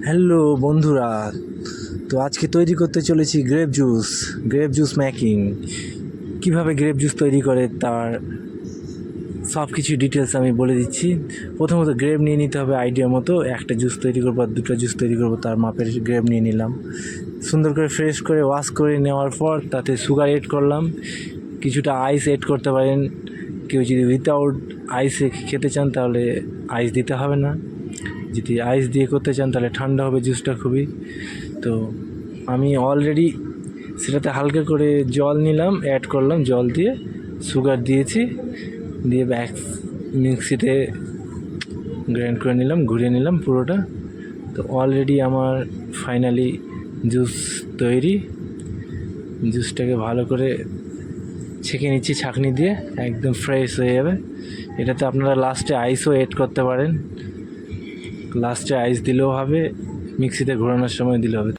Hello বন্ধুরা, তো আজকে তৈরি করতে চলেছি গ্রেপ জুস মেকিং। কিভাবে গ্রেপ জুস তৈরি করে তার সব কিছু ডিটেলস আমি বলে দিচ্ছি। প্রথমত গ্রেপ নিয়ে নিতে হবে আইডিয়া মতো। একটা জুস তৈরি করবো আর দুটো জুস তৈরি করবো, তার মাপের গ্রেপ নিয়ে নিলাম। সুন্দর করে ফ্রেশ করে ওয়াশ করে নেওয়ার পর তাতে সুগার এড করলাম, কিছুটা আইস এড করতে পারেন। কেউ যদি উইথাউট আইসে খেতে চান তাহলে আইস দিতে হবে না, যদি আইস দিয়ে করতে চান তাহলে ঠান্ডা হবে জুসটা খুবই। তো আমি অলরেডি সেটাতে হালকা করে জল নিলাম, অ্যাড করলাম, জল দিয়ে সুগার দিয়েছি, দিয়ে মিক্সিতে গ্রাইন্ড করে নিলাম, ঘুরিয়ে নিলাম পুরোটা। তো অলরেডি আমার ফাইনালি জুস তৈরি। জুসটাকে ভালো করে ছেঁকে নিচ্ছি ছাঁকনি দিয়ে, একদম ফ্রেশ হয়ে যাবে। এটাতে আপনারা লাস্টে আইসও এড করতে পারেন, লাস্টে আইস দিলেও হবে, মিক্সিতে ঘোরানোর সময় দিলেও হবে।